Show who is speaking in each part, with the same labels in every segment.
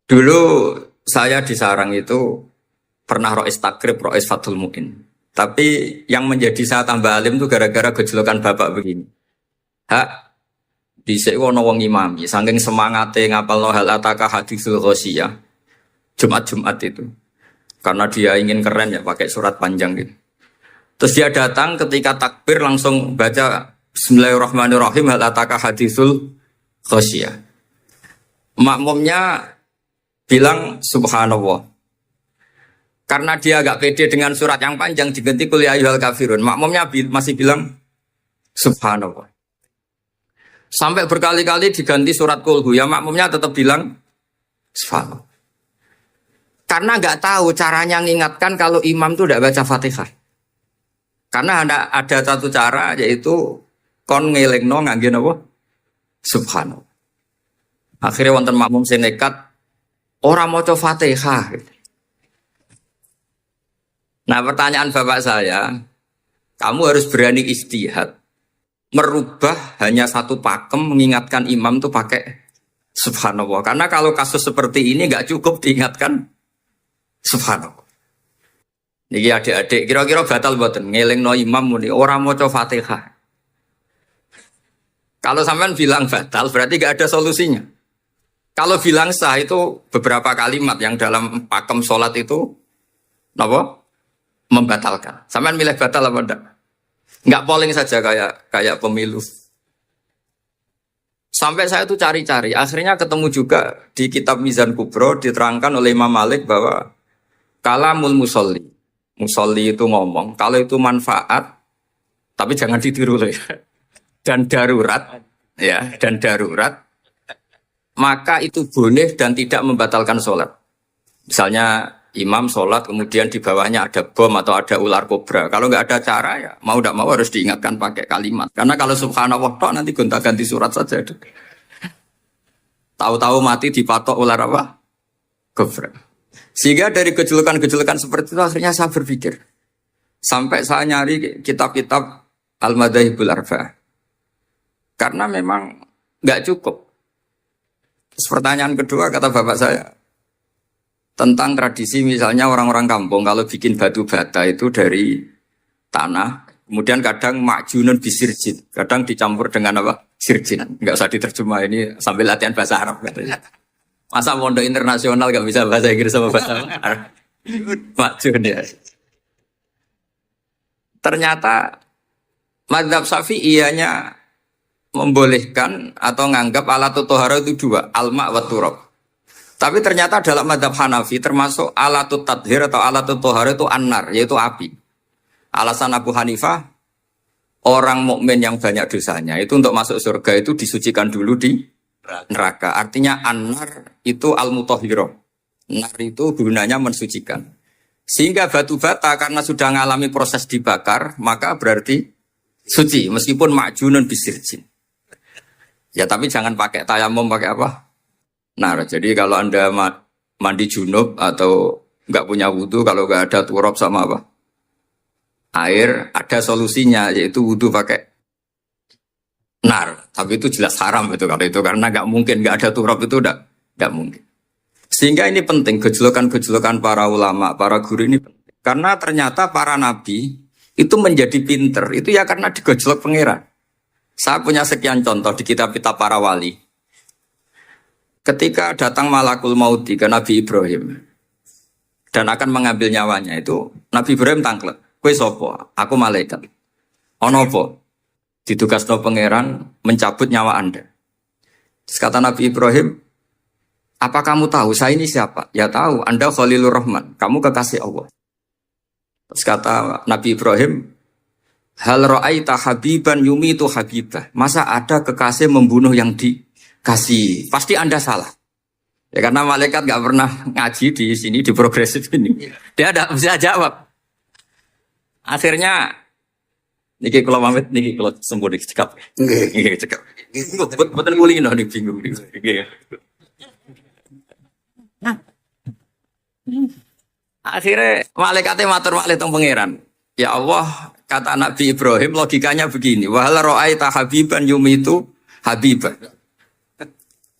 Speaker 1: Dulu saya di Sarang itu pernah rois takrib, rois Fathul Muin. Tapi yang menjadi saya tambah alim itu gara-gara gejolokan bapak begini. Hak, dhisik ana wong imami, saking semangate ngapalno hal ataka hadisul ghosiyah. Jumat-Jumat itu. Karena dia ingin keren ya pakai surat panjang gitu. Terus dia datang ketika takbir langsung baca Bismillahirrahmanirrahim hal ataka hadisul ghosiyah. Makmumnya bilang subhanallah. Karena dia agak pede dengan surat yang panjang diganti kul ya ayyuhal kafirun. Makmumnya masih bilang subhanallah. Sampai berkali-kali diganti surat kulhu, ya makmumnya tetap bilang subhanallah. Karena nggak tahu caranya mengingatkan kalau imam itu tidak baca Fatihah. Karena ada satu cara yaitu kon ngelingno ngangge napa? Subhanallah. Akhirnya wonten makmum sing nekat ora maca Fatihah. Nah, pertanyaan bapak saya, kamu harus berani ijtihad. Merubah hanya satu pakem mengingatkan imam itu pakai subhanallah. Karena kalau kasus seperti ini nggak cukup diingatkan subhanallah. Niki adik-adik kira-kira batal mboten ngelingno imam muni ora maca Fatihah. Kalau sampean bilang batal berarti nggak ada solusinya. Kalau bilang sah itu beberapa kalimat yang dalam pakem sholat itu napa? Membatalkan. Sampean milih batal apa enggak? Enggak polling saja kayak pemilu. Sampai saya tuh cari-cari, akhirnya ketemu juga di kitab Mizan Kubro diterangkan oleh Imam Malik bahwa kalamul musolli. Musolli itu ngomong, kalau itu manfaat, tapi jangan ditiru ya. Dan darurat, ya, dan darurat, maka itu boleh dan tidak membatalkan sholat. Misalnya imam sholat kemudian di bawahnya ada bom atau ada ular kobra. Kalau nggak ada cara ya mau tidak mau harus diingatkan pakai kalimat. Karena kalau subhanallah tok nanti gonta-ganti surat saja. Tahu-tahu mati dipatok ular apa? Kobra. Sehingga dari gejolokan-gejolokan seperti itu akhirnya saya berpikir. Sampai saya nyari kitab-kitab Al-Madzhabul Arba'ah. Karena memang nggak cukup. Terus pertanyaan kedua kata bapak saya. Tentang tradisi misalnya orang-orang kampung kalau bikin batu bata itu dari tanah, kemudian kadang makjunun bisirjin, kadang dicampur dengan apa? Sirjin. Enggak usah diterjemah ini sambil latihan bahasa Arab katanya. Masa pondok internasional enggak bisa bahasa Inggris sama bahasa Arab? Makjun ya. Ternyata mazhab Syafi'iyahnya membolehkan atau nganggap alat tohara itu dua, al-ma' wa turab. Tapi ternyata dalam mazhab Hanafi termasuk alatut tadhir atau alatut tohar itu an-nar, yaitu api. Alasan Abu Hanifah, orang mukmin yang banyak dosanya itu untuk masuk surga itu disucikan dulu di neraka. Artinya an-nar itu al-mutahhirah. Nar itu gunanya mensucikan. Sehingga batu bata karena sudah mengalami proses dibakar, maka berarti suci meskipun makjunun bisirjin. Ya tapi jangan pakai tayamum, pakai apa? Nah, jadi kalau Anda mandi junub atau nggak punya wudhu, kalau nggak ada turab sama apa? Air, ada solusinya, yaitu wudhu pakai nar. Tapi itu jelas haram itu kalau itu, karena nggak mungkin, nggak ada turab itu nggak mungkin. Sehingga ini penting, gejolokan-gejolokan para ulama, para guru ini penting. Karena ternyata para nabi itu menjadi pinter, itu ya karena digojlok pangeran. Saya punya sekian contoh di kitab-kitab para wali. Ketika datang malakul mauti ke Nabi Ibrahim dan akan mengambil nyawanya itu Nabi Ibrahim tangklet, kowe sapa? Aku malaikat. Ono apa? Ditugasno pangeran mencabut nyawa Anda. Terus kata Nabi Ibrahim, apa kamu tahu saya ini siapa? Ya tahu, Anda Khalilur Rahman, kamu kekasih Allah. Terus kata Nabi Ibrahim, hal ra'aita habiban yumitu habibah. Masa ada kekasih membunuh yang dikasih? Pasti Anda salah. Ya karena malaikat nggak pernah ngaji di sini di progresif ini. Dia tidak bisa jawab. Akhirnya niki kalau pamit niki kalau sembuh dicekap. Nggih cekap. Mboten kulino nih bingung niki. Akhirnya malaikatnya matur malih teng pangeran. Ya Allah, kata Nabi Ibrahim logikanya begini. Wa hal ra'aita habiban yumitu habiban.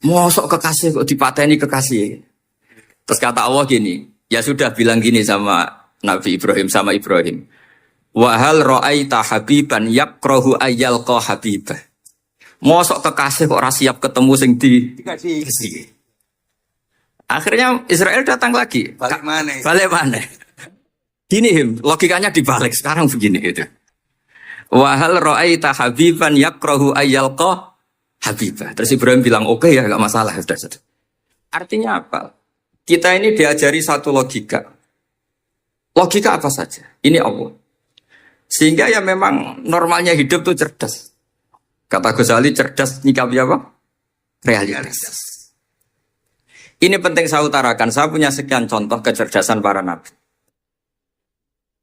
Speaker 1: Mosok kekasih kok dipateni kekasih. Terus kata Allah gini, ya sudah bilang gini sama Nabi Ibrahim sama Ibrahim. Wa hal ra'aita habiban yakrahu ayyalqa habibah. Mosok kekasih kok ora siap ketemu sing dikasih. Akhirnya Israel datang lagi.
Speaker 2: Balik mana?
Speaker 1: Balik mana? Gini logikanya dibalik sekarang begini gitu. Wa hal ra'aita habiban yakrahu ayyalqa habibah. Terus Ibrahim bilang oke ya enggak masalah sudah. Artinya apa? Kita ini diajari satu logika. Logika apa saja? Ini Allah. Sehingga ya memang normalnya hidup tuh cerdas. Kata Ghazali cerdas nyikapi apa? Realitas. Ini penting saya utarakan. Saya punya sekian contoh kecerdasan para nabi.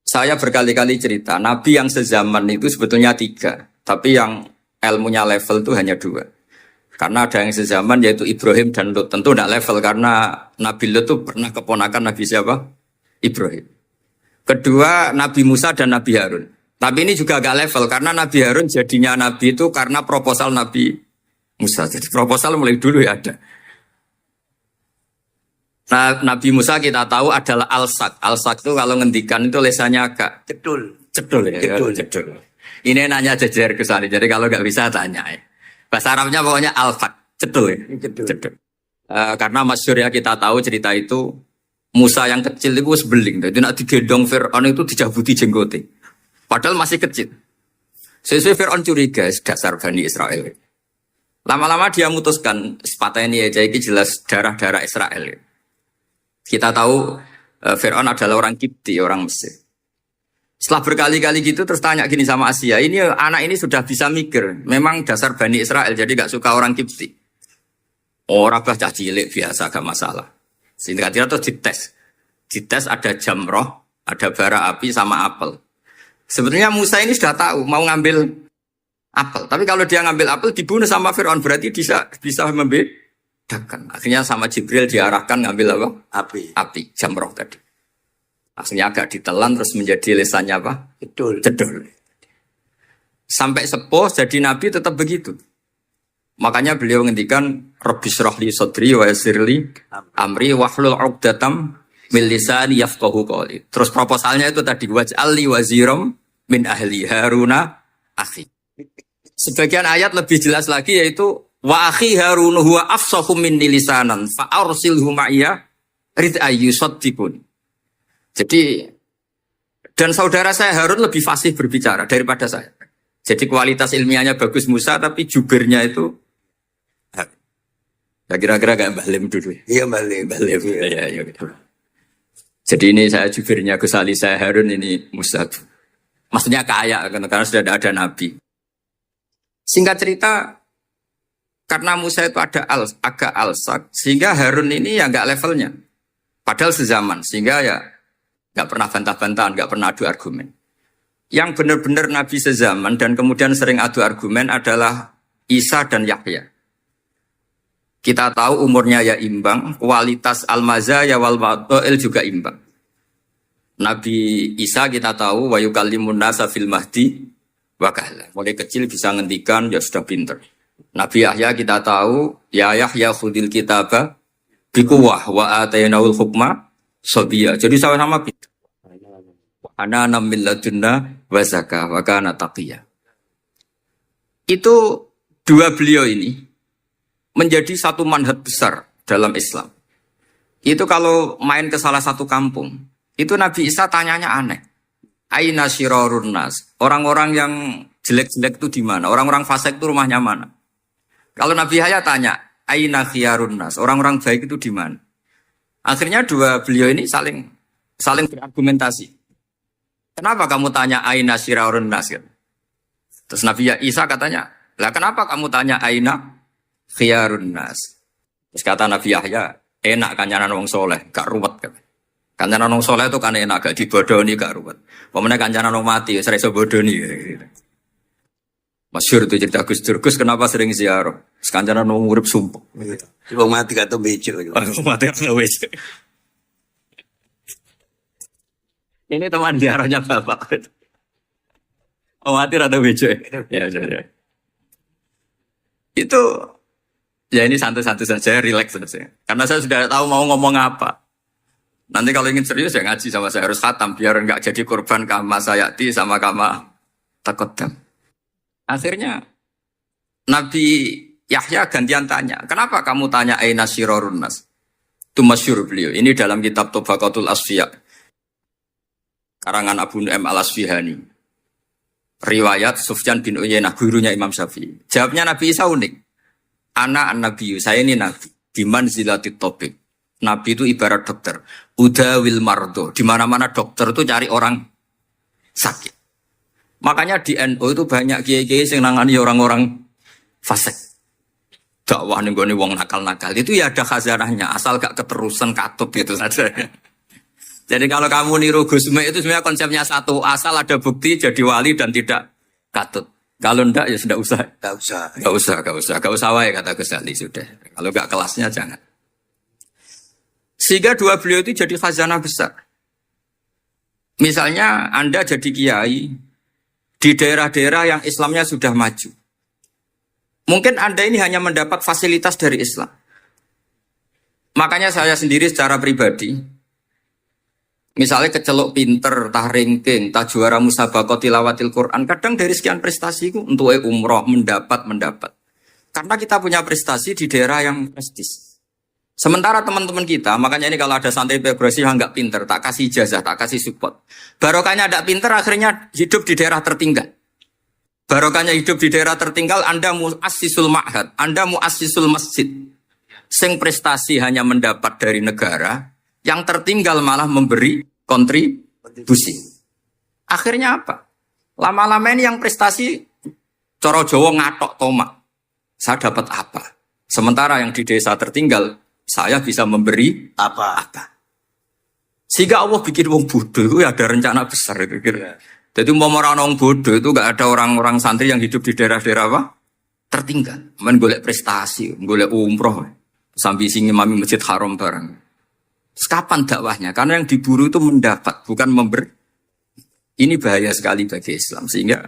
Speaker 1: Saya berkali-kali cerita, nabi yang sezaman itu sebetulnya 3. Tapi yang ilmunya level itu hanya 2. Karena ada yang sezaman yaitu Ibrahim dan Lut. Tentu tidak level karena Nabi Lut itu pernah keponakan Nabi siapa? Ibrahim. Kedua, Nabi Musa dan Nabi Harun. Tapi ini juga agak level karena Nabi Harun jadinya Nabi itu karena proposal Nabi Musa. Jadi proposal mulai dulu ya ada. Nah, Nabi Musa kita tahu adalah al-sak. Al-sak itu kalau ngendikan itu lesannya agak
Speaker 2: Cedul.
Speaker 1: cedul ya. Cedul. Ini nanya jejer ke sana. Jadi kalau nggak bisa tanya ya. Bahasa Arabnya pokoknya al-sak. Cedul ya. Cedul. Karena masyhur ya kita tahu cerita itu Musa yang kecil itu sebeling. Jadi nak digendong Fir'aun itu dijabuti jenggote. Padahal masih kecil. Sesuai Fir'aun curiga dasar Bani Israel. Lama-lama dia memutuskan sepatah ini aja ini jelas darah-darah Israel. Kita tahu Fir'aun adalah orang Kipti, orang Mesir. Setelah berkali-kali gitu terus tanya gini sama Asia, ini anak ini sudah bisa mikir, memang dasar Bani Israel jadi gak suka orang Kipti. Orang baca cilik biasa gak masalah. Sehingga dia terus dites ada jamroh, ada bara api sama apel. Sebetulnya Musa ini sudah tahu mau ngambil apel, tapi kalau dia ngambil apel dibunuh sama Fir'aun berarti bisa membedakan. Akhirnya sama Jibril diarahkan ngambil apa? Api, jamroh tadi. Akhirnya agak ditelan terus menjadi lesannya apa? Cedul. Sampai sepuh jadi nabi tetap begitu. Makanya beliau ngendikan Rabbis rohli sodri wa yasirli amri wahlul 'uqdatam min lisani yafqahu qawli. Terus proposalnya itu tadi waj'alli waziram min ahli Haruna akhi. Sebagian ayat lebih jelas lagi yaitu wa akhi Harun huwa afsahu minni lisanan fa arsilhu ma'iya rid ayyusaddiqun. Jadi dan saudara saya Harun lebih fasih berbicara daripada saya. Jadi kualitas ilmiahnya bagus Musa tapi jubirnya itu ya kira-kira kayak Mbah Lim dulu.
Speaker 2: Iya Mbah Lim.
Speaker 1: Ya, gitu. Jadi ini saya jubirnya Gus Ali, saya Harun, ini Musa. Maksudnya kaya karena sudah ada nabi. Singkat cerita karena Musa itu ada agak alsak, sehingga Harun ini ya nggak levelnya. Padahal sezaman, sehingga ya nggak pernah bantah-bantahan, nggak pernah adu argumen. Yang benar-benar Nabi sezaman dan kemudian sering adu argumen adalah Isa dan Yahya. Kita tahu umurnya ya imbang, kualitas al-mazaya wal ma'il juga imbang. Nabi Isa kita tahu wa yukallimun nasa fil mahdi wa kahla. Mulai kecil bisa ngendikan ya sudah pinter. Nabi Yahya kita tahu, ya Yahya khudil kitaba biquwah wa atainaul hukma sabiyya. Jadi sama-sama pintar. Ana min ladunna wa zakah wa kana taqiyya. Itu dua beliau ini menjadi satu manhaj besar dalam Islam. Itu kalau main ke salah satu kampung, itu Nabi Isa tanyanya aneh. Aina syirarun nas? Orang-orang yang jelek-jelek itu di mana? Orang-orang fasik itu rumahnya mana? Kalau Nabi Yahya tanya, aina khiyarun nas? Orang-orang baik itu di mana? Akhirnya dua beliau ini saling berargumentasi. Kenapa kamu tanya aina syirarun nas? Terus Nabi Isa katanya, lah kenapa kamu tanya aina khiyarun nas? Terus kata Nabi Yahya, enak kancanan wong soleh, gak ruwet kan? Kancanan wong soleh itu kan enak, gak dibodoni, gak ruwet. Pemenang kancanan wong mati, sering bodoni. Masyhur itu cerita Gus Dur. Gus kenapa sering ziarah? Kancanan wong urip sumpah.
Speaker 2: Wong mati gak tau becek.
Speaker 1: Wong mati gak tau becek. Ini teman diarahnya bapak. Oh, mati rada bejo. Ya, ya. Itu ya ini santai-santai saja, relax saja. Karena saya sudah tahu mau ngomong apa. Nanti kalau ingin serius ya ngaji sama saya harus khatam biar enggak jadi korban kama sayati sama kama takodam. Akhirnya Nabi Yahya gantian tanya, kenapa kamu tanya aina syirarun nas? Itu masyhur beliau. Ini dalam kitab Tabaqatul Asfiya karangan Abu Nu'aim Al-Asfihani. Riwayat Sufyan bin Uyainah, gurunya Imam Syafi'i. Jawabnya Nabi Isa unik. Ana an-nabiyyu, saya ini nabi. Biman zilatit topik. Nabi itu ibarat dokter. Udawil mardo. Di mana-mana dokter itu cari orang sakit. Makanya di NU itu banyak kiai-kiai yang nangani orang-orang fasik. Dakwah nih gue wong nakal-nakal. Itu ya ada khazanahnya. Asal gak keterusan katut gitu saja. Jadi kalau kamu niru Gusme itu sebenarnya konsepnya satu. Asal ada bukti jadi wali dan tidak katut. Kalau ndak ya sudah usah. Gak usah wae kata Gus Ali sudah. Kalau gak kelasnya jangan. Sehingga dua beliau itu jadi khazanah besar. Misalnya Anda jadi kiai di daerah-daerah yang Islamnya sudah maju. Mungkin Anda ini hanya mendapat fasilitas dari Islam. Makanya saya sendiri secara pribadi, misalnya kecelok pinter, tah ranking, tah juara musabaqah tilawatil Quran, kadang dari sekian prestasiku untuk umroh mendapat. Karena kita punya prestasi di daerah yang prestis. Sementara teman-teman kita, makanya ini kalau ada santri progresif yang nggak pinter, tak kasih ijazah, tak kasih support. Barokahnya tidak pinter, akhirnya hidup di daerah tertinggal. Barokahnya hidup di daerah tertinggal, Anda muassisul ma'had, Anda muassisul masjid. Sing prestasi hanya mendapat dari negara, yang tertinggal malah memberi kontribusi. Akhirnya apa? Lama-lama ini yang prestasi coro Jawa ngatok tomak. Saya dapat apa? Sementara yang di desa tertinggal, saya bisa memberi apa? Sehingga Allah bikin wong bodoh itu ada rencana besar itu kira. Jadi mau orang bodoh itu gak ada orang-orang santri yang hidup di daerah-daerah apa? Tertinggal. Men golek prestasi, golek umroh, sambil sing imami Masjid Haram bareng. Kapan dakwahnya? Karena yang diburu itu mendapat, bukan memberi. Ini bahaya sekali bagi Islam. Sehingga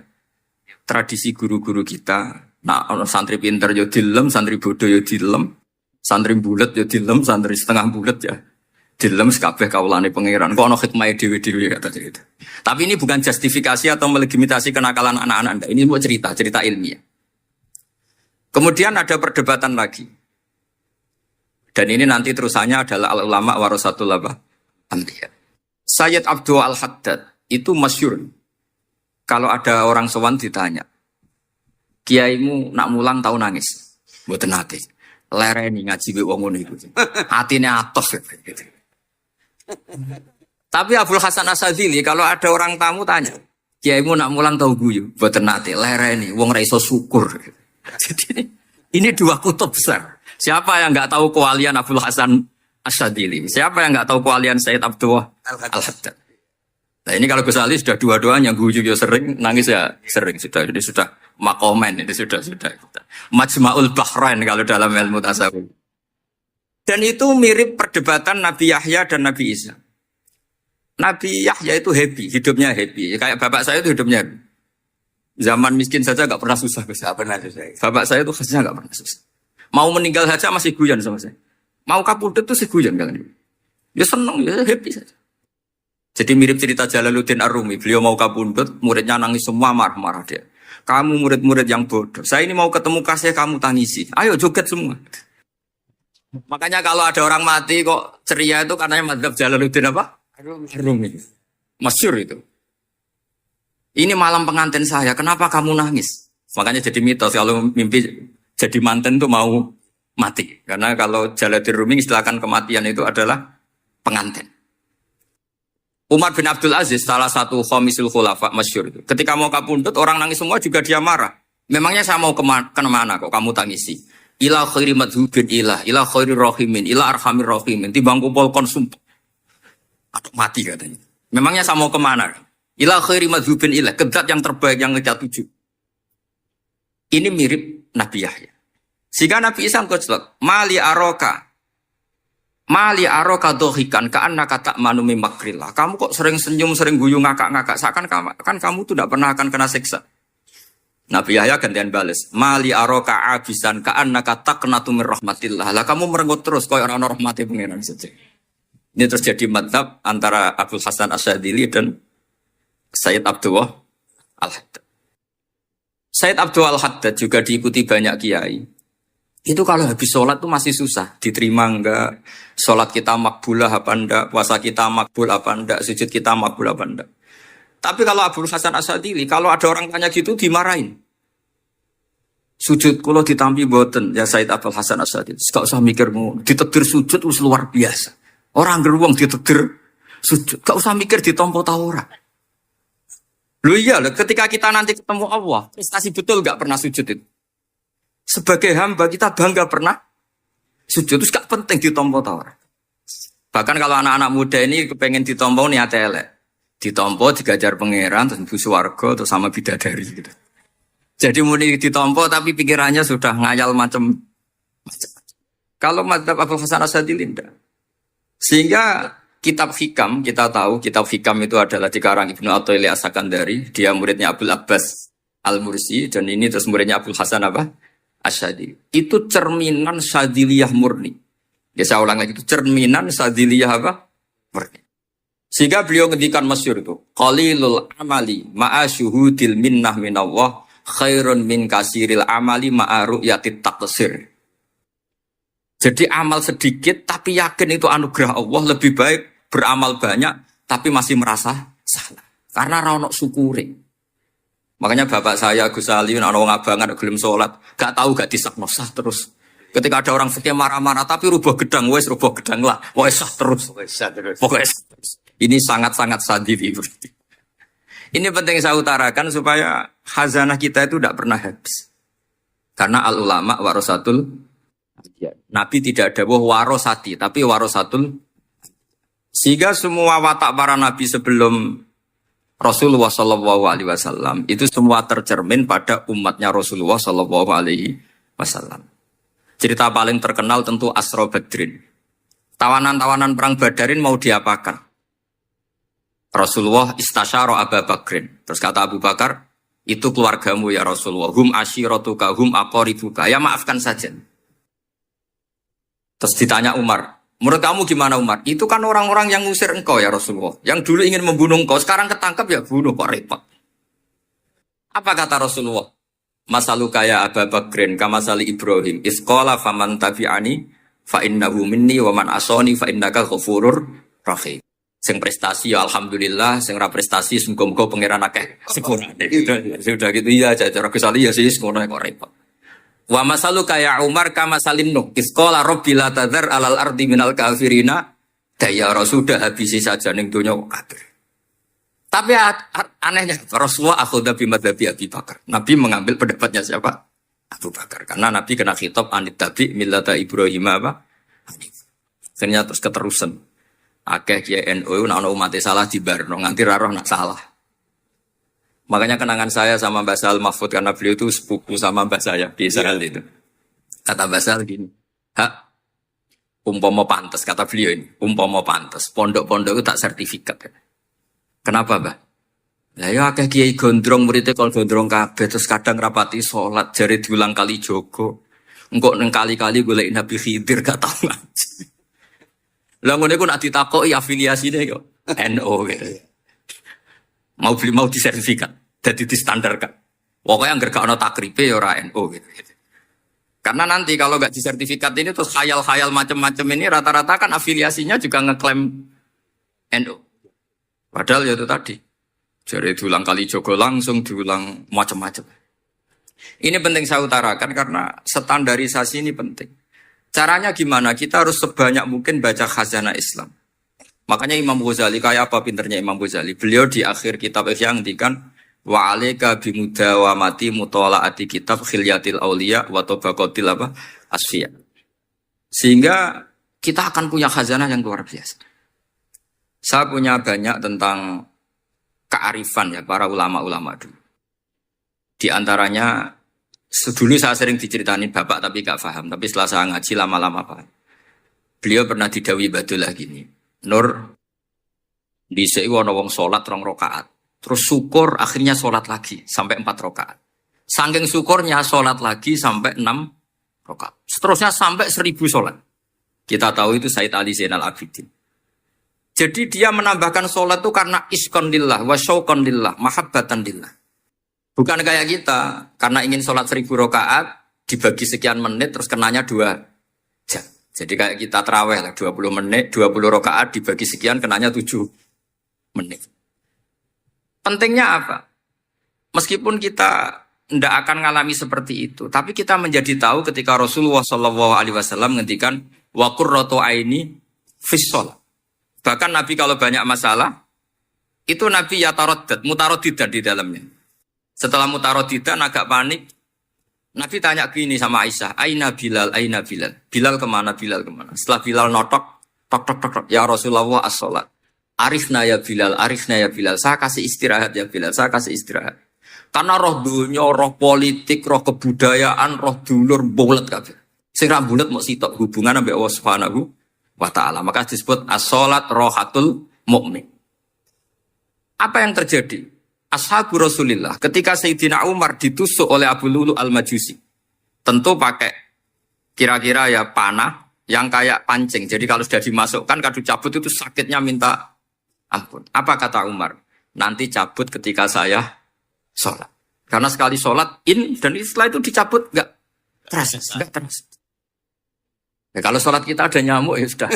Speaker 1: tradisi guru-guru kita, nah santri pinter yo dilem, santri bodoh yo dilem, santri bulet yo dilem, santri setengah bulet ya dilem sekabeh kaulane pangeran. Kok ana hikmah dhewe-dhewe kata cerita. Tapi ini bukan justifikasi atau melegitimasi kenakalan anak-anak Anda. Ini mau cerita ilmiah. Kemudian ada perdebatan lagi. Dan ini nanti terusannya adalah al-ulama warasatul anbiya. Sayyid Abdul Al-Haddad itu masyhur. Kalau ada orang sowan ditanya, kiaimu nak mulang tau nangis? Mboten nate. Lereni ngaji wae wong ngono iku. Atine atos gitu. Tapi Abdul Hasan Asyadzili kalau ada orang tamu tanya, kiaimu nak mulang tau guyu? Mboten nate. Lereni wong ra iso syukur. Jadi ini dua kutub besar. Siapa yang nggak tahu kewalian Abdul Hasan Asyadzili? Siapa yang nggak tahu kewalian Sayyid Abdul Al-Haddad? Nah ini kalau Gus Ali sudah dua-duanya guyu ya sering, nangis ya sering sudah. Ini sudah makomen, ini sudah. Majma'ul Bahrain kalau dalam ilmu tasawuf. Dan itu mirip perdebatan Nabi Yahya dan Nabi Isa. Nabi Yahya itu happy, hidupnya happy. Kayak bapak saya itu hidupnya happy. Zaman miskin saja nggak pernah susah. Bapak saya itu khasnya nggak pernah susah. Mau meninggal saja masih guyon sama saya. Mau kapundhut tuh seguyon kan. Ya seneng, ya happy saja. Jadi mirip cerita Jalaluddin Ar-Rumi. Beliau mau kapundhut, muridnya nangis semua marah-marah dia. Kamu murid-murid yang bodoh. Saya ini mau ketemu kasih kamu tangisi. Ayo joget semua. Makanya kalau ada orang mati kok ceria itu karena mazhab Jalaluddin apa? Ar-Rumi. Masyhur itu. Ini malam pengantin saya, kenapa kamu nangis? Makanya jadi mitos kalau mimpi jadi manten tuh mau mati. Karena kalau Jalaluddin Rumi istilahkan kematian itu adalah pengantin. Umar bin Abdul Aziz, salah satu khamisul khulafa masyhur itu. Ketika mau kapundhut, orang nangis semua juga dia marah. Memangnya saya mau kemana kok kamu tangisi? Ila khairi madhubin ila khairi rahimin, ila arhamir rahimin. Timbang kumpul konsum. Atau mati katanya. Memangnya saya mau kemana? Ila khairi madhubin ke zat yang terbaik yang kita tuju. Ini mirip Nabi Yahya. Sehingga Nabi Isa ngeclok, mali aroka Mali aro kadohikan ka'annaka ta'manu min makrillah. Kamu kok sering senyum, sering guyu ngakak-ngakak. Seakan kan kamu tuh tidak pernah akan kena siksa. Nabi Yahya gantian balas. Mali aro ka'abisan ka'annaka taqnatu min rahmatillah. Lah kamu merenggut terus kaya orang rahmati pengiran saja. Ini terus jadi madzhab antara Abdul Hasan Asyadzili dan Sayyid Abdullah Al-Haddad. Sayyid Abdullah Al-Haddad juga diikuti banyak kiai. Itu kalau habis sholat tuh masih susah. Diterima enggak, sholat kita makbulah apa enggak, puasa kita makbul apa enggak, sujud kita makbul apa enggak. Tapi kalau Abdul Hasan Asyadzili, kalau ada orang tanya gitu dimarahin. Sujud kalau ditampi boten, ya Sayyid Abdul Hasan Asyadzili. Gak usah mikir, ditekdir sujud itu luar biasa. Orang geruang ditekdir sujud, gak usah mikir ditompo tawura. Loh iya, ketika kita nanti ketemu Allah, prestasi betul gak pernah sujud itu. Sebagai hamba kita bangga pernah sujud, itu gak penting ditompo tawura. Bahkan kalau anak-anak muda ini kepengen ditompo niat elek. Ditompo, digajar pangeran, terus bu swarga, terus sama bidadari gitu. Jadi muni ditompo tapi pikirannya sudah ngayal macam. Kalau madzhab Abdul Hasan Asyadzili tidak. Sehingga kitab hikam, kita tahu kitab hikam itu adalah dikarang Ibnu Athaillah As-Sakandari, dia muridnya Abdul Abbas Al-Mursi, dan ini terus muridnya Abdul Hasan Asyadzili. Itu cerminan Syadziliyah murni. Ya saya ulang lagi, itu cerminan Syadziliyah murni. Sehingga beliau ngendikan masyhur itu, qalilul amali ma'a syuhudil minnah minallah khairun min kasiril amali ma'a ru'yatit taqsir. Jadi amal sedikit tapi yakin itu anugerah Allah, lebih baik beramal banyak tapi masih merasa salah. Karena ra ono syukure. Makanya bapak saya Gus Ali ana wong abangan gelem salat, gak tahu gak disakno sah terus. Ketika ada orang fikih marah-marah tapi rubah gedang lah, wes sah terus. Pokoknya sah terus. Ini sangat-sangat sadili. Ini penting saya utarakan supaya khazanah kita itu tidak pernah habis. Karena al-ulama warasatul Nabi tidak ada warosati, tapi warasatul. Sehingga semua watak para nabi sebelum Rasulullah Shallallahu Alaihi Wasallam itu semua tercermin pada umatnya Rasulullah Shallallahu Alaihi Wasallam. Cerita paling terkenal tentu Asra Badrin. Tawanan-tawanan perang Badarin mau diapakan? Rasulullah istasyara Abu Bakrin. Terus kata Abu Bakar, itu keluargamu ya Rasulullah. Hum asyiratuka, hum aqaribuka. Ya maafkan saja. Terus ditanya Umar, menurut kamu gimana Umar? Itu kan orang-orang yang ngusir engkau ya Rasulullah. Yang dulu ingin membunuh engkau, sekarang ketangkap ya bunuh, kok repot. Apa kata Rasulullah? Masaluka ya Abu Bakrin, kamasali Ibrahim. Isqala faman tabi'ani, fa innahu minni, wa man asoni, fa innaka ghafurur rahim. Sing prestasi ya alhamdulillah, sing ra prestasi muga-muga pangeran akeh sepura. Sudah gitu ya cara kesali ya sih ngono kok repot. Wa masalu kaya Umar kama salin nuh isqala rabbil tadzar alal ardi minal kafirina dayara sudah habisi saja ning donya kafir. Tapi anehnya Rasulullah akhudha bi madzhabi Abi Bakar. Nabi mengambil pendapatnya siapa? Abu Bakar. Karena Nabi kena khitab anit tabi millata Ibrahim Akhirnya terus keterusan. Akeh kiai NU nak umat salah dibarno nganti ra roh nak salah. Makanya kenangan saya sama Mbah Sal Mahfud karena beliau itu sepupu sama Mbah saya di Israel itu. Kata Mbah Sal gini, "Hak umpama pantes," kata beliau ini, "umpama pantes, pondok-pondok itu tak sertifikat." Kenapa, Mbah? Lah ya akeh kiai gondrong muridé kol gondrong kabeh terus kadang rapati salat jare diulang kali jogo. Engko neng kali-kali golek Nabi Khidir gak tau ngaji. Lah ngene ku nak ditakoki afiliasine kok NU gitu. Mau disertifikat, jadi distandarkan. Pokoknya anggar gak ono takribe ya ora NU gitu. Karena nanti kalau gak disertifikat ini terus khayal-khayal macam-macam ini rata-rata kan afiliasinya juga ngeklaim NU. Padahal ya itu tadi. Jadi diulang kali jogo langsung diulang macam-macam. Ini penting saya utarakan karena standarisasi ini penting. Caranya gimana? Kita harus sebanyak mungkin baca khazanah Islam. Makanya Imam Ghazali, kayak apa pinternya Imam Ghazali? Beliau di akhir kitab Ihya ngendikan wa alaika bimudawamati mutalaati kitab khilyatil auliya wa tabaqatil asfiya. Sehingga kita akan punya khazanah yang luar biasa. Saya punya banyak tentang kearifan ya para ulama-ulama dulu. Di antaranya dulu saya sering diceritain bapak tapi gak paham. Tapi setelah saya ngaji lama-lama paham. Beliau pernah didhawuhi Badullah gini, Nur, dhisik ana wong salat 2 rakaat. Terus syukur akhirnya salat lagi sampai 4 rakaat. Saking syukurnya salat lagi sampai 6 rakaat. Seterusnya sampai 1000 salat. Kita tahu itu Said Ali Zainal Abidin. Jadi dia menambahkan salat itu karena iskon lillah wa syauqan lillah, mahabbatan lillah. Bukan kayak kita, karena ingin salat 1000 rakaat dibagi sekian menit terus kenanya 2 jam. Jadi kayak kita tarawih lah 20 menit, 20 rakaat dibagi sekian kenanya 7 menit. Pentingnya apa? Meskipun kita tidak akan mengalami seperti itu, tapi kita menjadi tahu ketika Rasulullah SAW menghentikan wa qurratu aini fis shalah. Bahkan Nabi kalau banyak masalah, itu Nabi mutaraddidan di dalamnya. Setelah mutaraddidan agak panik, Nabi tanya gini sama Aisyah, Aina Bilal, Aina Bilal. Bilal kemana, Bilal kemana? Setelah Bilal notok, tok tok tok tok, ya Rasulullah as-sholat. Arifna ya Bilal, arifna ya Bilal. Saya kasih istirahat ya Bilal, saya kasih istirahat. Karena roh dunia, roh politik, roh kebudayaan, roh dulur, bulet kabeh. Sing ra bulet mau sitok hubungan ambek Allah Subhanahu wa ta'ala. Maka disebut as-sholat rohatul mu'min. Apa yang terjadi? Ashabu Rasulillah ketika Sayyidina Umar ditusuk oleh Abu Lulu al-Majusi. Tentu pakai kira-kira ya panah yang kayak pancing. Jadi kalau sudah dimasukkan kadu cabut itu sakitnya minta ampun. Apa kata Umar? Nanti cabut ketika saya sholat. Karena sekali sholat dan setelah itu dicabut enggak terasa. Ya, kalau sholat kita ada nyamuk ya sudah.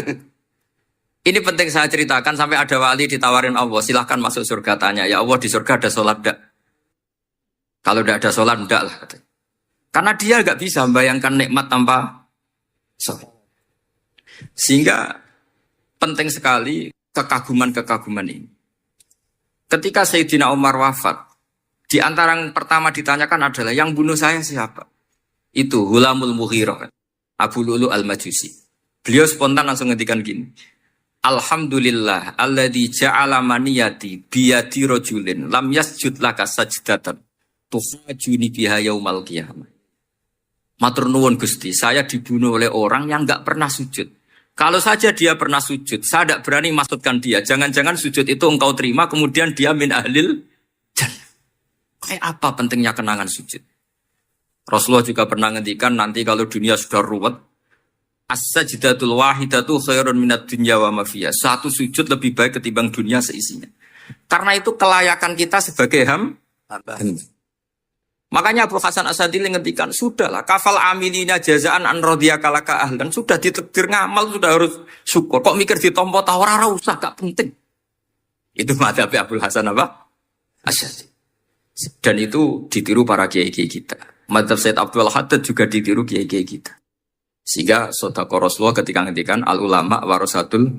Speaker 1: Ini penting saya ceritakan sampai ada wali ditawarin Allah, silahkan masuk surga, tanya, ya Allah di surga ada sholat enggak? Kalau tidak ada sholat enggak lah. Karena dia enggak bisa membayangkan nikmat tanpa sholat. Sehingga penting sekali kekaguman-kekaguman ini. Ketika Sayyidina Umar wafat, di antara yang pertama ditanyakan adalah yang bunuh saya siapa? Itu Hulamul Mughirah, Abu Lulu al-Majusi. Beliau spontan langsung ngendikan gini. Alhamdulillah alladzi ja'ala maniyati biyadi rajulin lam yasjud laka sajdatan tuhajuni biha yaumal qiyamah. Matur nuwun Gusti, saya dibunuh oleh orang yang enggak pernah sujud. Kalau saja dia pernah sujud, saya tidak berani maksudkan dia. Jangan-jangan sujud itu engkau terima kemudian dia min ahlil jannah. Kayak apa pentingnya kenangan sujud? Rasulullah juga pernah ngendikan nanti kalau dunia sudah ruwet, as-sajdatul wahidatu khairun minad dunya wa ma fiha. Satu sujud lebih baik ketimbang dunia seisinya. Karena itu kelayakan kita sebagai hamba. Makanya Abu Hasan Asadili ngendikan, sudahlah kafal amilina jazaan an radhiyakalaka ahlan. Sudah ditakdir ngamal sudah harus syukur. Kok mikir ditompo ta ora usah, gak penting. Itu madzhab Abu Hasan apa? Asadili. Dan itu ditiru para kiai-kiai kita. Madzhab Said Abdul Haddad juga ditiru kiai-kiai kita. Sehingga sedekah Rasulullah ketika ngendikan al ulama warasatul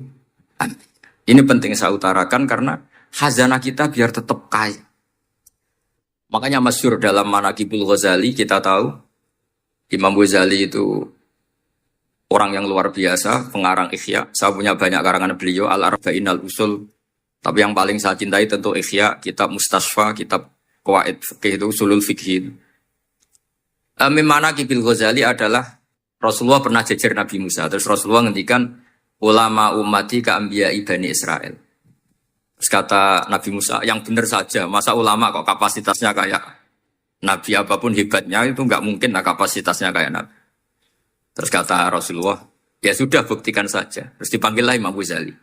Speaker 1: anbiya. Ini penting saya utarakan karena khazanah kita biar tetap kaya. Makanya masyhur dalam Manaqibul Ghazali kita tahu Imam Ghazali itu orang yang luar biasa, pengarang Ihya. Saya punya banyak karangan beliau, Al-Arba'in Al-Usul. Tapi yang paling saya cintai tentu Ihya, kitab Mustasfa, kitab Qawaid Fiqh itu Usulul Fiqh. Manaqibul Ghazali adalah Rasulullah pernah jejer Nabi Musa. Terus Rasulullah ngendikan ulama ummati ka anbiya'i Bani Israel. Terus kata Nabi Musa, yang benar saja, masa ulama kok kapasitasnya kayak Nabi apapun hebatnya itu enggak mungkin lah kapasitasnya kayak Nabi. Terus kata Rasulullah, ya sudah buktikan saja. Terus dipanggillah Imam Ghazali.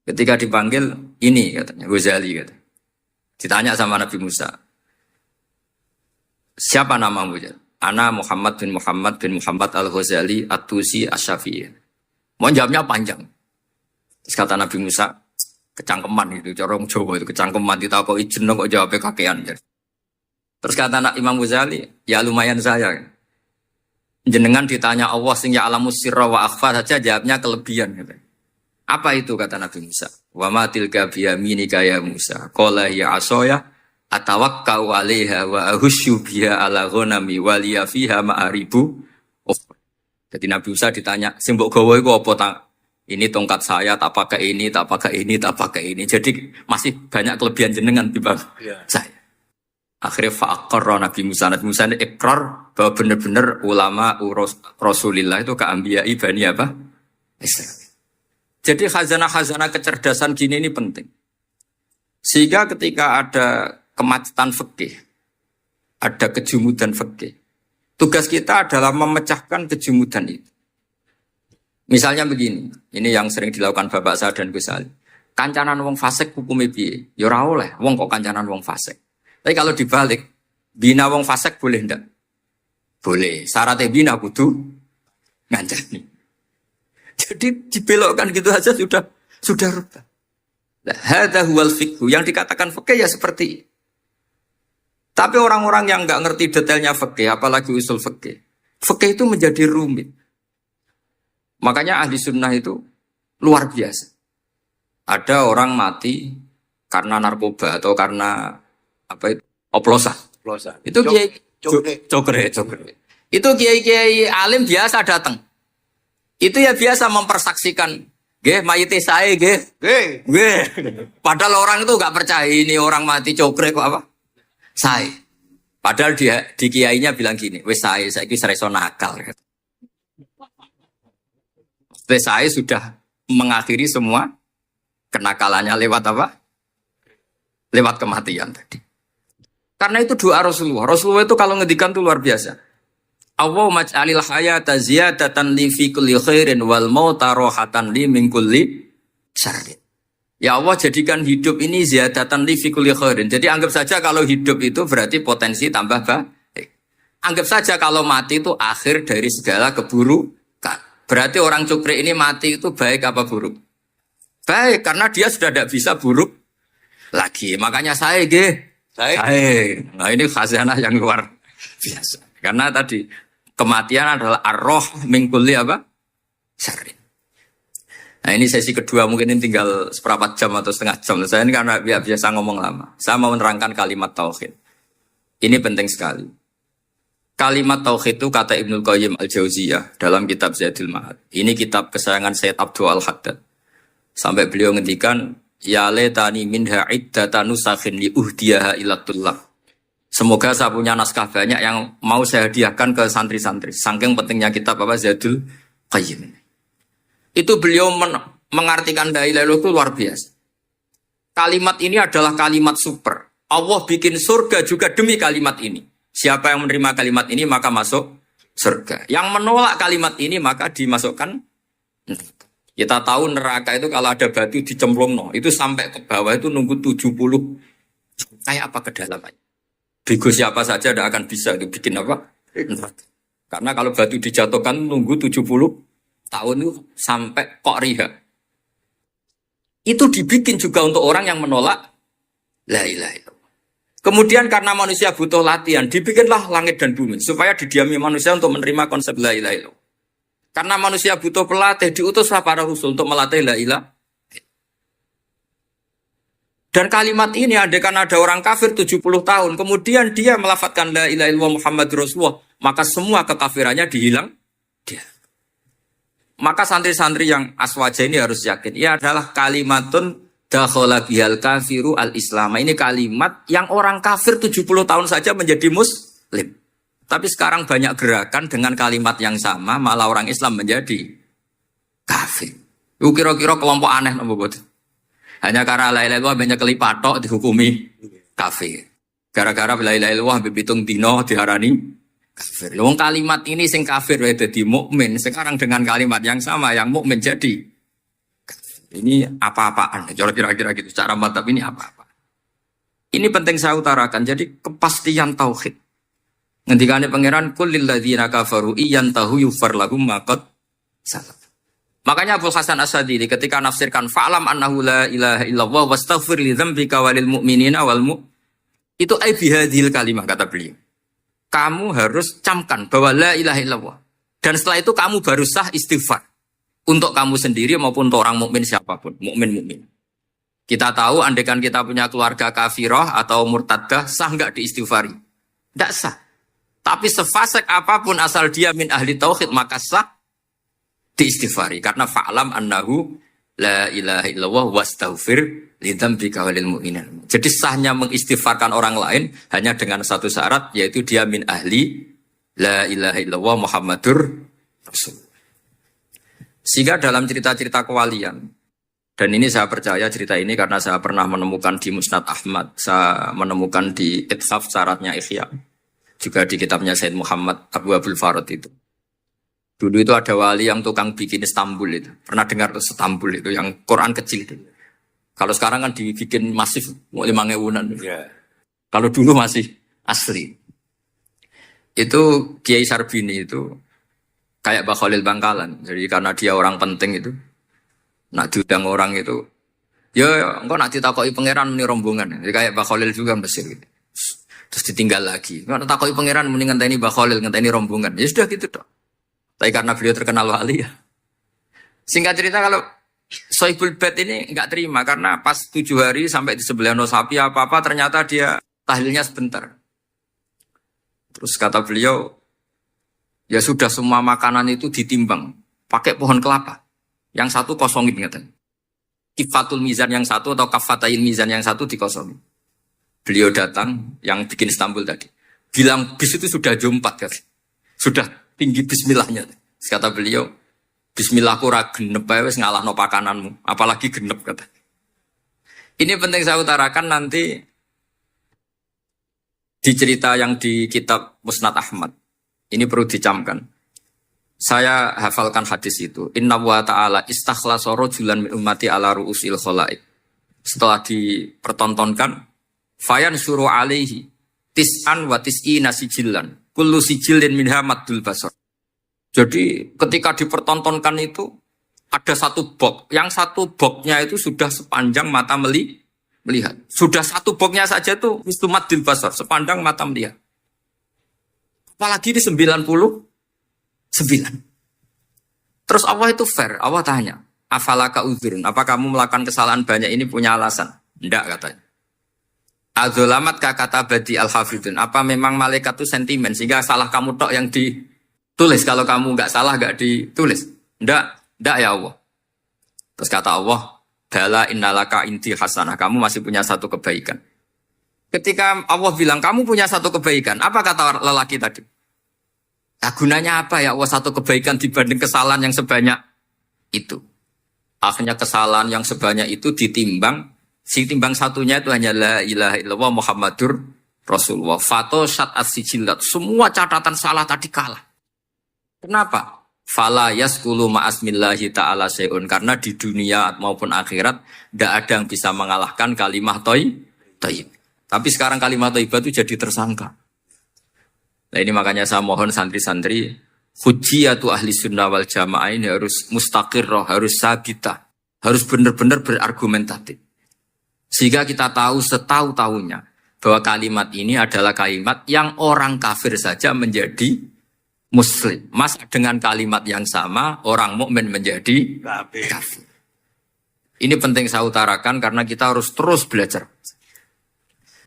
Speaker 1: Ketika dipanggil, ini katanya Ghazali kata. Ditanya sama Nabi Musa, siapa namamu? Ana Muhammad bin Muhammad al-Ghazali at-Tusi asy-Syafi'i. Mau jawabnya panjang. Terus kata Nabi Musa, kecangkeman itu, cara orang Jawa itu kecangkeman, ditakoki jeneng kok jawabnya kakean. Terus kata anak Imam Ghazali, ya lumayan saya. Jenengan ditanya Allah sing ya'lamus sirra wa akhfa saja jawabnya kelebihan. Apa itu kata Nabi Musa? Wa ma tilka biyaminika ya Musa. Qala ya asaya atawakkau 'alaiha wa ahusyu biha 'ala ghanami wa liya fiha ma'aribu. Jadi Nabi Musa ditanya, sing mbok gawa iku apa ta? Ini tongkat saya, tak pakai ini, tak pakai ini, tak pakai ini. Jadi masih banyak kelebihan jenengan timbang saya. Akhirnya fa'aqarra Nabi Musa ini ikrar bahwa benar-benar ulama Rasulillah itu keambiai Bani apa? Israel. Jadi khazanah-khazanah kecerdasan gini ini penting. Sehingga ketika ada kemacetan fikih, ada kejumudan fikih, tugas kita adalah memecahkan kejumudan itu. Misalnya begini, ini yang sering dilakukan Bapak saya dan Gus Ali. Kancanan wong fasik hukumnya piye? Ya ora oleh, wong kok kancanan wong fasik. Tapi kalau dibalik, bina wong fasik boleh ndak? Boleh. Syaratnya bina kudu ngancani. Jadi dibelokkan gitu aja sudah rubah. Hadza huwal fiqh. Yang dikatakan fikih ya seperti ini. Tapi orang-orang yang enggak ngerti detailnya fikih, apalagi usul fikih, fikih itu menjadi rumit. Makanya ahli sunnah itu luar biasa. Ada orang mati karena narkoba atau karena apa itu oplosan. Itu kiai cokre. Itu kiai alim biasa datang. Itu ya biasa mempersaksikan, nggih mayite sae nggih. Nggih. Padahal orang itu enggak percaya ini orang mati cokre kok apa? Sae. Padahal dia di kiainya bilang gini, wis sae saiki iso nakal. Saya sudah mengakhiri semua kenakalannya lewat apa? Lewat kematian tadi. Karena itu doa Rasulullah. Rasulullah itu kalau ngedikan itu luar biasa. Allahumma ij'alil hayata ziyadatan li fi kulli khairin wal mauta rohatan li min kulli syarrin. Ya Allah jadikan hidup ini ziyadatan li fi kulli khairin. Jadi anggap saja kalau hidup itu berarti potensi tambah baik. Anggap saja kalau mati itu akhir dari segala keburukan. Berarti orang cukri ini mati itu baik apa buruk? Baik, karena dia sudah tidak bisa buruk lagi. Makanya saya. Nah ini khazanah yang luar biasa. Karena tadi kematian adalah arroh mingkuli apa? Syarrin. Nah ini sesi kedua, mungkin ini tinggal seperempat jam atau setengah jam. Saya ini karena biasa ngomong lama. Saya mau menerangkan kalimat tauhid. Ini penting sekali. Kalimat tauhid itu kata Ibnul Qayyim Al-Jauziyah dalam kitab Zadul Ma'ad. Ini kitab kesayangan Sayyid Abdul Al-Haddad. Sampai beliau ngendikan, ya letani minha iddata nusakhin li uhdiyaha ilatullah. Semoga saya punya naskah banyak yang mau saya hadiahkan ke santri-santri. Saking pentingnya kitab apa Zadul Qayyim. Itu beliau mengartikan la ilaha illallah itu luar biasa. Kalimat ini adalah kalimat super. Allah bikin surga juga demi kalimat ini. Siapa yang menerima kalimat ini maka masuk surga. Yang menolak kalimat ini maka dimasukkan neraka. Kita tahu neraka itu kalau ada batu dicemplung itu sampai ke bawah itu nunggu 70. Kayak apa kedalamannya? Bego siapa saja tidak akan bisa itu bikin apa? Neraka. Karena kalau batu dijatuhkan nunggu 70 tahun itu sampai kok riha. Itu dibikin juga untuk orang yang menolak la ilaha illallah. Kemudian karena manusia butuh latihan, dibikinlah langit dan bumi supaya didiami manusia untuk menerima konsep la ilaha illallah. Karena manusia butuh pelatih, diutuslah para rasul untuk melatih la ilaha. Dan kalimat ini andaikan ada orang kafir 70 tahun, kemudian dia melafadzkan la ilaha illallah Muhammad Rasulullah, maka semua kekafirannya dihilang dia. Maka santri-santri yang aswaja ini harus yakin, ia adalah kalimatun dakhala bihal kafiru al-islam. Ini kalimat yang orang kafir 70 tahun saja menjadi muslim. Tapi sekarang banyak gerakan dengan kalimat yang sama, malah orang Islam menjadi kafir. Itu kira-kira kelompok aneh nomor boten. Hanya karena la ilaha illallah banyak kelipatok dihukumi kafir. Gara-gara la ilaha illallah bibitung dino diharani kafir. Wong kalimat ini sing kafir wae dadi mukmin. Sekarang dengan kalimat yang sama yang mukmin jadi ini apa-apaan, kira-kira gitu. Cara madzhab ini apa-apa. Ini penting saya utarakan. Jadi kepastian tauhid. Ngendikane pangeran kul lil ladzina kafaru iyantahu yufar lahum ma qad salaf. Makanya Abu Hasan As-Sadili ketika nafsirkan fa'lam annahu la ilaha illallah wastaghfir li dzambika walil mu'minina wal itu ai bihadhil kalimah kata beliau. Kamu harus camkan bahwa la ilaha illallah. Dan setelah itu kamu baru sah istighfar. Untuk kamu sendiri maupun untuk orang mukmin siapapun, mukmin. Kita tahu andaikan kita punya keluarga kafirah atau murtadah, sah enggak diistighfari? Enggak sah. Tapi sefasik apapun asal dia min ahli tauhid maka sah diistighfari karena fa'lam annahu la ilaha illallah wastaghfir lidzambika walil mu'minin. Jadi sahnya mengistighfarkan orang lain hanya dengan satu syarat yaitu dia min ahli la ilaha illallah Muhammadur Rasul. Sehingga dalam cerita-cerita kewalian, dan ini saya percaya cerita ini karena saya pernah menemukan di Musnad Ahmad, saya menemukan di Ithaf syaratnya Ihya, juga di kitabnya Said Muhammad Abu Abdul Farad itu. Dulu itu ada wali yang tukang bikin Istanbul itu. Pernah dengar tuh Istanbul itu yang Quran kecil itu. Kalau sekarang kan dibikin masif, mau 5.000-an. Yeah. Kalau dulu masih asli. Itu Kiai Sarbini itu kayak Mbah Khalil Bangkalan. Jadi karena dia orang penting itu, nak diundang orang itu, ya engkau nak ditakoki pangeran muni rombongan. Jadi kayak Mbah Khalil juga Mesir gitu. Terus ditinggal lagi. Kalau takoki pangeran muni ngenteni Mbah Khalil, ngenteni rombongan. Ya sudah gitu toh. Tapi karena beliau terkenal wali ya. Singkat cerita kalau Sohibul Bait ini enggak terima karena pas 7 hari sampai di sebelah sapi apa-apa ternyata dia tahlilnya sebentar. Terus kata beliau, ya sudah semua makanan itu ditimbang pakai pohon kelapa. Yang satu kosongin katanya. Kifatul mizan yang satu atau kafatain mizan yang satu dikosongin. Beliau datang yang bikin Istanbul tadi. Bilang bis itu sudah jumpat kan. Sudah tinggi bismillahnya. Kata beliau, bismillahku ra genep ae wis ngalahno pakananmu, apalagi genep kata. Ini penting saya utarakan nanti di cerita yang di kitab Musnad Ahmad. Ini perlu dicamkan. Saya hafalkan hadis itu. Inna wa ta'ala istakhlasa rajulan min ummati ala ru'usil khalaik. Setelah dipertontonkan, fayan suruh alaihi tis'an wa tis'ina sijillan. Kullu sijilin minha maddul basar. Jadi ketika dipertontonkan itu ada satu box. Yang satu boxnya itu sudah sepanjang mata melihat. Sudah satu boxnya saja itu mislu maddul basar, sepanjang mata melihat. Apalagi di 99. Terus Allah itu fair. Allah tanya, afalaka uzrun, apa kamu melakukan kesalahan banyak ini punya alasan? Tidak katanya. Adzolamat kata badi al-hafidun. Apa memang malaikat itu sentimen sehingga salah kamu tok yang ditulis, kalau kamu nggak salah nggak ditulis? Ndak ya Allah. Terus kata Allah, bala innalaka inti hasanah. Kamu masih punya satu kebaikan. Ketika Allah bilang kamu punya satu kebaikan, apa kata lelaki tadi? Nah, gunanya apa ya Allah satu kebaikan dibanding kesalahan yang sebanyak itu? Akhirnya kesalahan yang sebanyak itu ditimbang. Si timbang satunya itu hanya la ilaha illallah Muhammadur Rasulullah. Fatosat as-sijilat. Semua catatan salah tadi kalah. Kenapa? Fala yaskulu ma'asmillahi ta'ala syai'un. Karena di dunia maupun akhirat tidak ada yang bisa mengalahkan kalimah thayyib. Tapi sekarang kalimah thayyibah itu jadi tersangka. Nah ini makanya saya mohon santri-santri hujjiyatu ahli sunnah wal jamaah ini harus mustaqirrah, harus sabitah. Harus benar-benar berargumentatif. Sehingga kita tahu setahu-tahunya bahwa kalimat ini adalah kalimat yang orang kafir saja menjadi muslim. Masa dengan kalimat yang sama orang mukmin menjadi kafir. Ini penting saya utarakan karena kita harus terus belajar.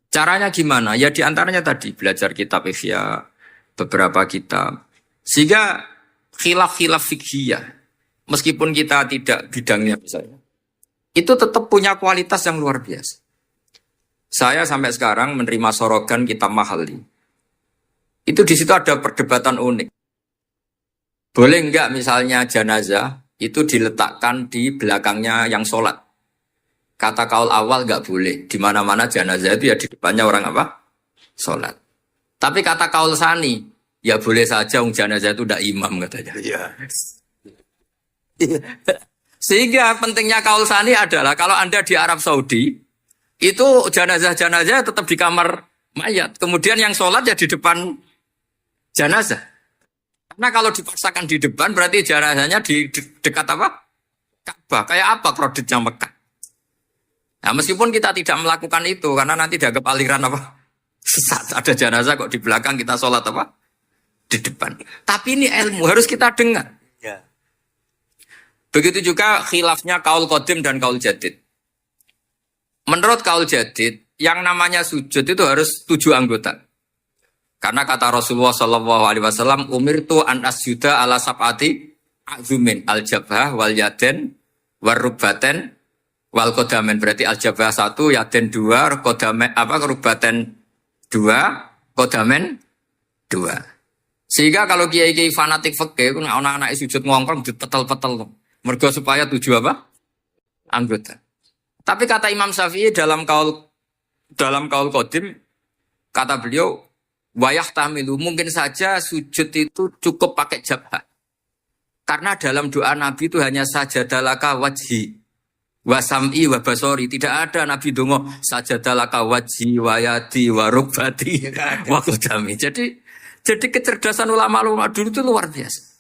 Speaker 1: Caranya gimana? Ya diantaranya tadi belajar kitab Ihya, beberapa kitab. Sehingga khilaf-khilaf fikhiyah, meskipun kita tidak bidangnya misalnya, itu tetap punya kualitas yang luar biasa. Saya sampai sekarang menerima sorogan kitab Mahalli. Itu di situ ada perdebatan unik. Boleh enggak misalnya jenazah itu diletakkan di belakangnya yang sholat? Kata kaul awal enggak boleh. Di mana-mana jenazah itu ya di depannya orang apa? Sholat. Tapi kata kaul sani, ya boleh saja jenazah itu enggak imam katanya. Iya. Sehingga pentingnya kaul sani adalah kalau Anda di Arab Saudi, itu jenazah-jenazah tetap di kamar mayat. Kemudian yang sholat ya di depan jenazah. Karena kalau dipaksakan di depan berarti jenazahnya di dekat apa? Ka'bah. Kayak apa kreditnya Mekah. Nah meskipun kita tidak melakukan itu, karena nanti dianggap aliran apa? Sesat. Ada jenazah kok di belakang kita sholat apa? Di depan. Tapi ini ilmu harus kita dengar. Begitu juga khilafnya kaul qadim dan kaul jadid. Menurut kaul jadid, yang namanya sujud itu harus 7 anggota. Karena kata Rasulullah SAW, umirtu an asjuda ala sab'ati azumin al-jabhah wal yaden wal rubaten wal kodamen. Berarti al-jabhah 1, yaden 2, kodamen rubaten 2, kodamen 2. Sehingga kalau kiai-kiai fanatik fikih, anak-anak sujud ngongkrong, petel-petel. Mergo supaya 7 apa? Anggota. Tapi kata Imam Syafi'i dalam kaul qadim, kata beliau, wayah tamilu, mungkin saja sujud itu cukup pakai jabhah. Karena dalam doa Nabi itu hanya sajadalaka wajhi wasam'i wa basori. Tidak ada Nabi dongo sajadalaka wajhi wa yadi wa rukbati wa qadami. Jadi kecerdasan ulama-ulama dulu itu luar biasa.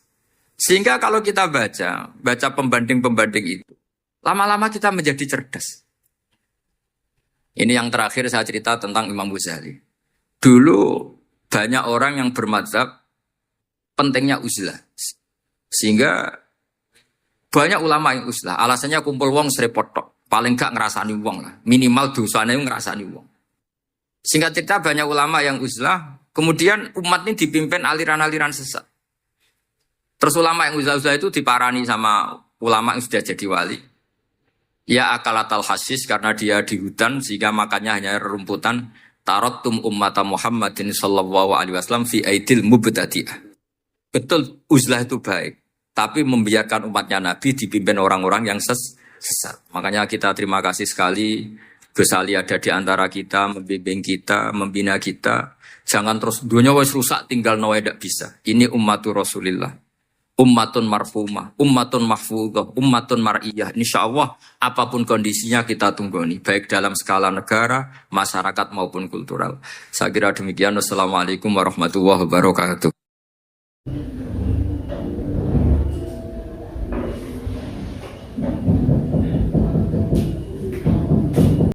Speaker 1: Sehingga kalau kita baca pembanding-pembanding itu, lama-lama kita menjadi cerdas. Ini yang terakhir saya cerita tentang Imam Ghazali. Dulu banyak orang yang bermadzhab pentingnya uzlah. Sehingga banyak ulama yang uzlah. Alasannya kumpul wong serepot tok. Paling gak ngerasani wong lah. Minimal dosanya ngerasani wong. Singkat cerita banyak ulama yang uzlah. Kemudian umat ini dipimpin aliran-aliran sesat. Terus ulama yang uzlah-uzlah itu diparani sama ulama yang sudah jadi wali. Ya akalatal hasis karena dia di hutan sehingga makannya hanya rumputan. Tarattum ummata Muhammadin sallallahu alaihi wasallam fi aidil mubtadi'ah. Betul uzlah itu baik. Tapi membiarkan umatnya Nabi dipimpin orang-orang yang sesat. Makanya kita terima kasih sekali Gus Ali ada di antara kita, membimbing kita, membina kita. Jangan terus dunia wis rusak tinggal nawa tidak bisa. Ini ummatur Rasulillah. Ummatun marfumah, ummatun mahfudhah, ummatun mar'iyah. Insyaallah apapun kondisinya kita tunggoni. Baik dalam skala negara, masyarakat maupun kultural. Saya kira demikian. Wassalamualaikum warahmatullahi wabarakatuh.